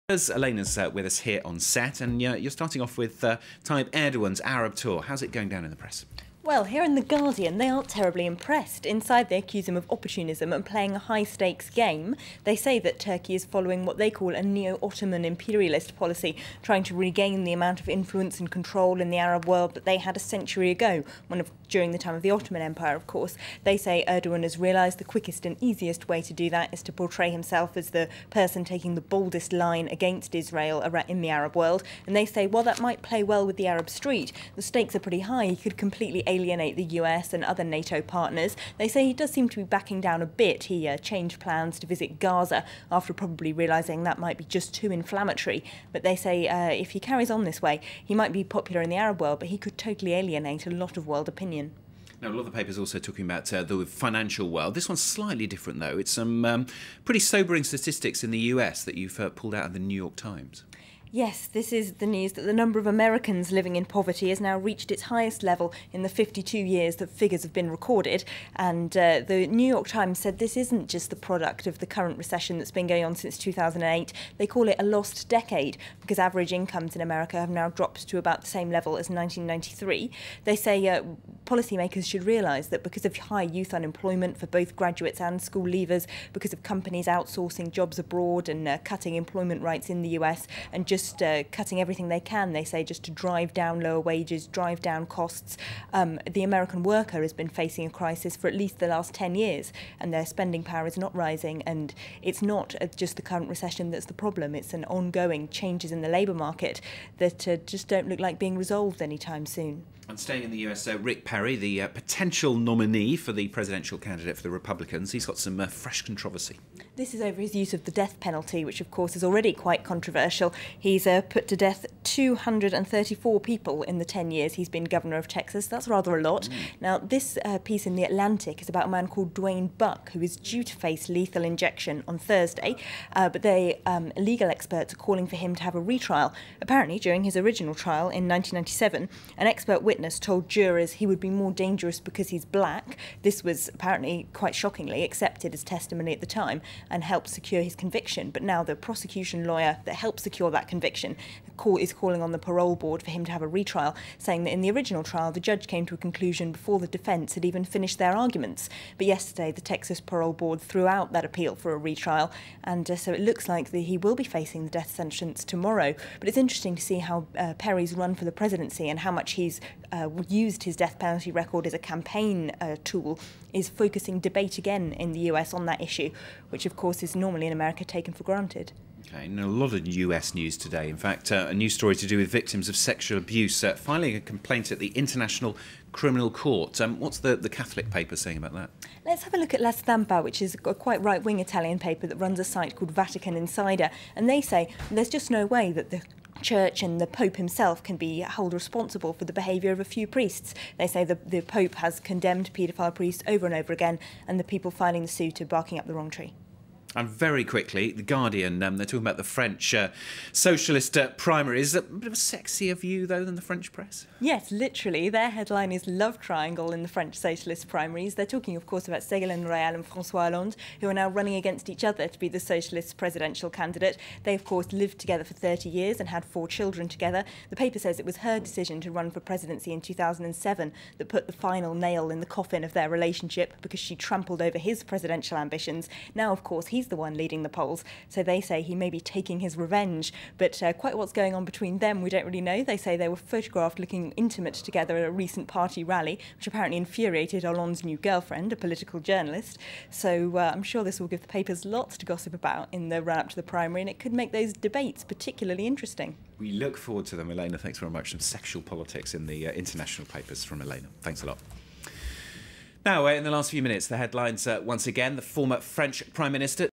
As Elena's with us here on set, and you're starting off with Tayyip Erdogan's Arab tour. How's it going down in the press? Well, here in The Guardian, they aren't terribly impressed. Inside, they accuse him of opportunism and playing a high-stakes game. They say that Turkey is following what they call a neo-Ottoman imperialist policy, trying to regain the amount of influence and control in the Arab world that they had a century ago, during the time of the Ottoman Empire, of course. They say Erdogan has realised the quickest and easiest way to do that is to portray himself as the person taking the boldest line against Israel in the Arab world. And they say, while that might play well with the Arab street, the stakes are pretty high. He could completely alienate the US and other NATO partners. They say he does seem to be backing down a bit. He changed plans to visit Gaza after probably realising that might be just too inflammatory. But they say if he carries on this way, he might be popular in the Arab world, but he could totally alienate a lot of world opinion. Now, a lot of the papers also talking about the financial world. This one's slightly different, though. It's some pretty sobering statistics in the US that you've pulled out of the New York Times. Yes, this is the news that the number of Americans living in poverty has now reached its highest level in the 52 years that figures have been recorded. And the New York Times said this isn't just the product of the current recession that's been going on since 2008. They call it a lost decade because average incomes in America have now dropped to about the same level as 1993. They say policymakers should realise that because of high youth unemployment for both graduates and school leavers, because of companies outsourcing jobs abroad and cutting employment rights in the US and just cutting everything they can, they say, just to drive down lower wages, drive down costs. The American worker has been facing a crisis for at least the last 10 years, and their spending power is not rising. And it's not just the current recession that's the problem. It's an ongoing changes in the labour market that just don't look like being resolved anytime soon. And staying in the US, Rick Perry, the potential nominee for the presidential candidate for the Republicans, he's got some fresh controversy. This is over his use of the death penalty, which of course is already quite controversial. He's put to death 234 people in the 10 years he's been governor of Texas. That's rather a lot. Now, this piece in The Atlantic is about a man called Dwayne Buck, who is due to face lethal injection on Thursday. But legal experts are calling for him to have a retrial. Apparently, during his original trial in 1997, an expert witness told jurors he would be more dangerous because he's black. This was apparently, quite shockingly, accepted as testimony at the time and helped secure his conviction. But now the prosecution lawyer that helped secure that conviction is calling on the parole board for him to have a retrial, saying that in the original trial the judge came to a conclusion before the defence had even finished their arguments. But yesterday the Texas parole board threw out that appeal for a retrial, and so it looks like he will be facing the death sentence tomorrow. But it's interesting to see how Perry's run for the presidency and how much he's used his death penalty record as a campaign tool is focusing debate again in the US on that issue, which of course is normally in America taken for granted. Okay, and a lot of US news today. In fact, a news story to do with victims of sexual abuse filing a complaint at the International Criminal Court. What's the Catholic paper saying about that? Let's have a look at La Stampa, which is a quite right-wing Italian paper that runs a site called Vatican Insider, and they say there's just no way that the Church and the Pope himself can be held responsible for the behaviour of a few priests. They say the Pope has condemned paedophile priests over and over again, and the people filing the suit are barking up the wrong tree. And very quickly, The Guardian, they're talking about the French socialist primaries. A bit of a sexier view, though, than the French press? Yes, literally. Their headline is Love Triangle in the French socialist primaries. They're talking, of course, about Ségolène Royal and François Hollande, who are now running against each other to be the socialist presidential candidate. They, of course, lived together for 30 years and had 4 children together. The paper says it was her decision to run for presidency in 2007 that put the final nail in the coffin of their relationship, because she trampled over his presidential ambitions. Now, of course, he's the one leading the polls, so they say he may be taking his revenge. But quite what's going on between them, we don't really know. They say they were photographed looking intimate together at a recent party rally, which apparently infuriated Hollande's new girlfriend, a political journalist. So I'm sure this will give the papers lots to gossip about in the run-up to the primary, and it could make those debates particularly interesting. We look forward to them, Elena. Thanks very much. Some sexual politics in the international papers from Elena. Thanks a lot. Now, in the last few minutes, the headlines once again. The former French Prime Minister